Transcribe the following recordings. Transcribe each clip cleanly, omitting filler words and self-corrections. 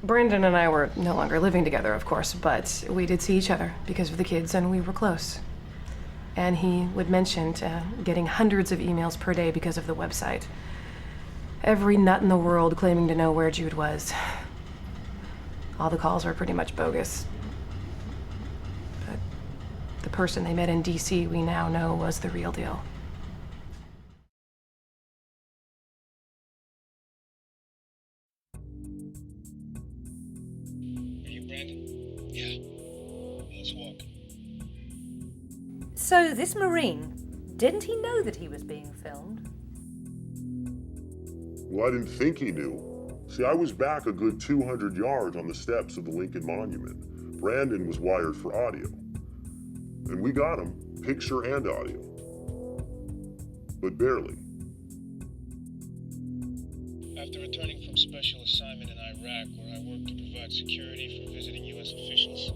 Brendon and I were no longer living together, of course, but we did see each other because of the kids, and we were close. And he would mention getting hundreds of emails per day because of the website. Every nut in the world claiming to know where Jude was. All the calls were pretty much bogus. But the person they met in DC, we now know was the real deal. Are you Brendon? Yeah. Let's walk. So this Marine, didn't he know that he was being filmed? Well, I didn't think he knew. See, I was back a good 200 yards on the steps of the Lincoln Monument. Brandon was wired for audio. And we got him, picture and audio. But barely. After returning from special assignment in Iraq, where I worked to provide security for visiting U.S. officials,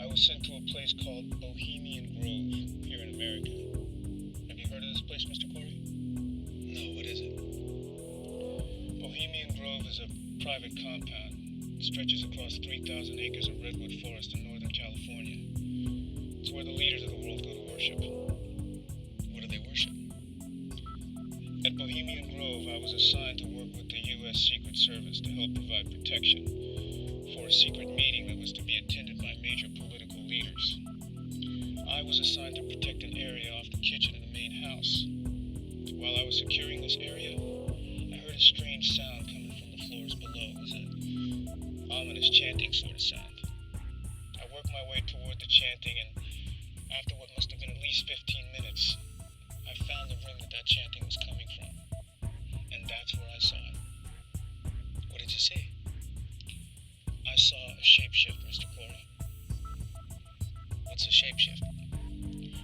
I was sent to a place called Bohemian Grove, here in America. Have you heard of this place, Mr. Corey? No, what is it? Bohemian Grove is a private compound. It stretches across 3,000 acres of redwood forest in Northern California. It's where the leaders of the world go to worship. What do they worship? At Bohemian Grove, I was assigned to work with the U.S. Secret Service to help provide protection for a secret meeting that was to be attended by major political leaders. I was assigned to protect an area off the kitchen of the main house. While I was securing this area, I heard a strange sound coming from the floors below. It was an ominous chanting sort of sound. I worked my way toward the chanting, and after what must have been at least 15 minutes, I found the room that chanting was coming from. And that's where I saw it. What did you see? I saw a shapeshift, Mr. Corey. What's a shapeshift?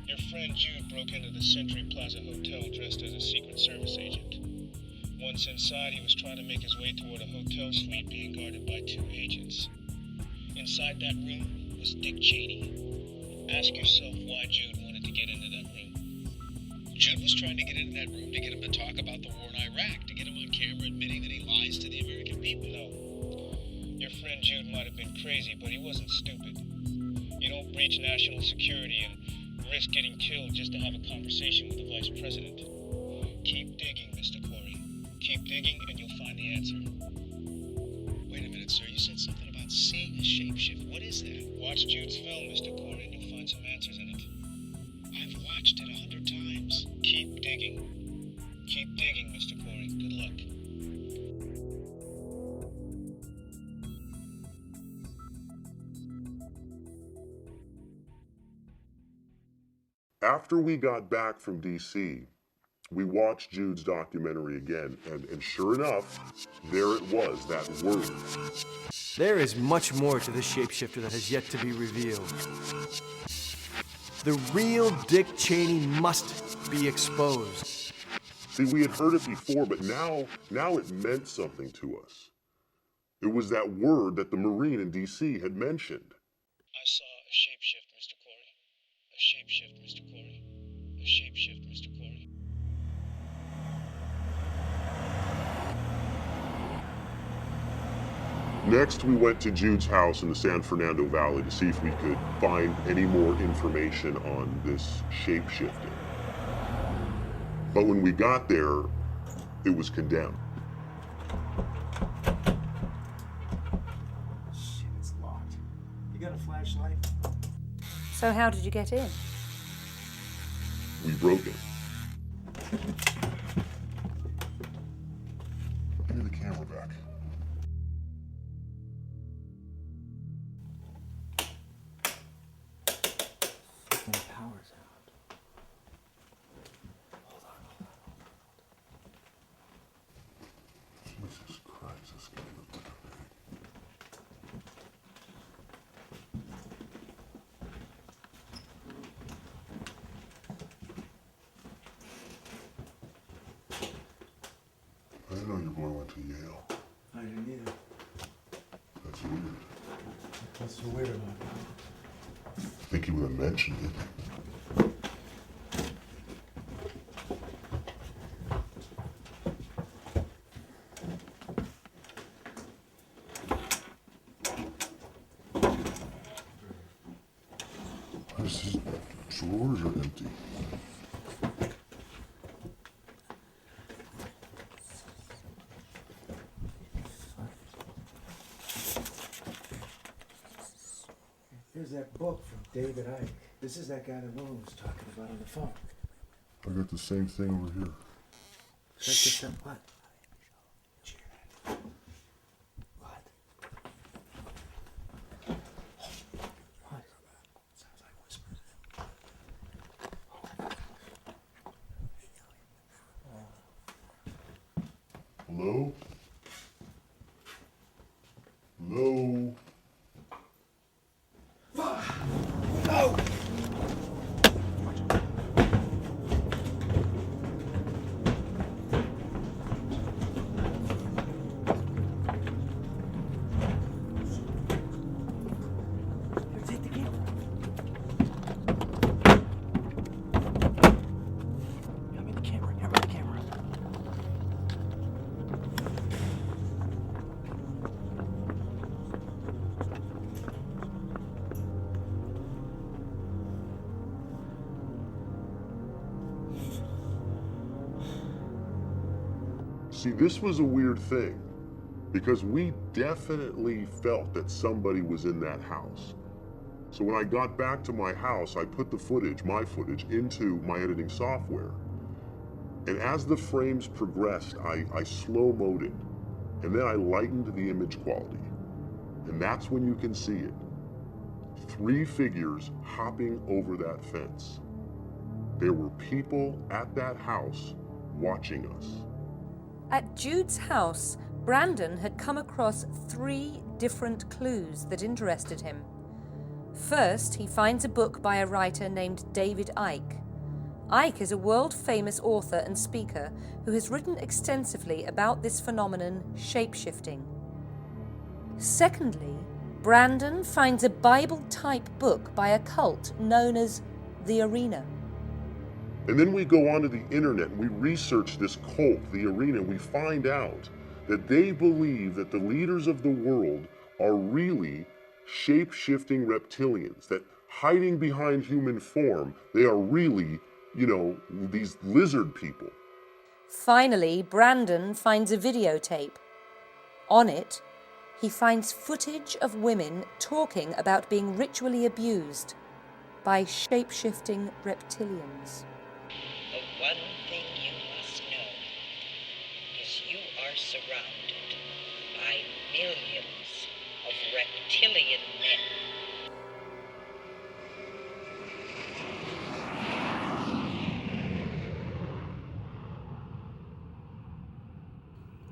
Your friend Jude broke into the Century Plaza Hotel dressed as a Secret Service agent. Once inside, he was trying to make his way toward a hotel suite being guarded by 2 agents. Inside that room was Dick Cheney. Ask yourself why Jude wanted to get into that room. Jude was trying to get into that room to get him to talk about the war in Iraq, to get him on camera admitting that he lies to the American people. No. Your friend Jude might have been crazy, but he wasn't stupid. You don't breach national security and risk getting killed just to have a conversation with the vice president. Keep digging, Mr. Corey. Keep digging and you'll find the answer. Wait a minute, sir. You said something about seeing a shapeshift. What is that? Watch Jude's film, Mr. Corey, and you'll find some answers in it. I've watched it 100 times. Keep digging. Keep digging, Mr. Corey. Good luck. After we got back from DC, we watched Jude's documentary again, and sure enough, there it was, that word. There is much more to this shapeshifter that has yet to be revealed. The real Dick Cheney must be exposed. See, we had heard it before, but now it meant something to us. It was that word that the Marine in DC had mentioned. I saw a shapeshift, Mr. Corey. A shapeshift, Mr. Corey. A shapeshift, Mr. Corey. Next, we went to Jude's house in the San Fernando Valley to see if we could find any more information on this shapeshifting. But when we got there, it was condemned. Shit, it's locked. You got a flashlight? So how did you get in? We broke it. Give me the camera back. Fucking power's out. Hold on. Jesus Christ, this guy looked like a I didn't know your boy went to Yale. I didn't either. That's weird. What's so weird about it? I think he would have mentioned it. His drawers are empty. Here's that book from David Icke. This is that guy that Willow was talking about on the phone. I got the same thing over here. Check this out. What? What? What? Sounds like whispers. Hello? Hello? Here, take the camera. Hand me the camera. Hand me the camera. See, this was a weird thing because we definitely felt that somebody was in that house. So when I got back to my house, I put the footage, my footage, into my editing software. And as the frames progressed, I slow-moed it. And then I lightened the image quality. And that's when you can see it. 3 figures hopping over that fence. There were people at that house watching us. At Jude's house, Brandon had come across 3 different clues that interested him. First, he finds a book by a writer named David Icke. Icke is a world-famous author and speaker who has written extensively about this phenomenon, shapeshifting. Secondly, Brandon finds a Bible-type book by a cult known as The Arena. And then we go onto the internet and we research this cult, the Arena, and we find out that they believe that the leaders of the world are really shape-shifting reptilians, that hiding behind human form, they are really, these lizard people. Finally, Brandon finds a videotape. On it, he finds footage of women talking about being ritually abused by shape-shifting reptilians. The one thing you must know is you are surrounded by millions of reptilian men.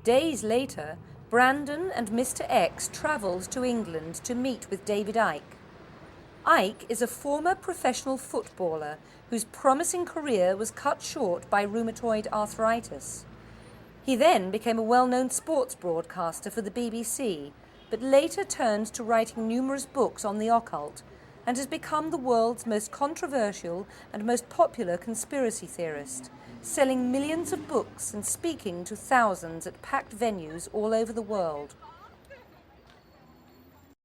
Days later, Brandon and Mr. X travelled to England to meet with David Icke. Icke is a former professional footballer whose promising career was cut short by rheumatoid arthritis. He then became a well-known sports broadcaster for the BBC, but later turned to writing numerous books on the occult and has become the world's most controversial and most popular conspiracy theorist, selling millions of books and speaking to thousands at packed venues all over the world.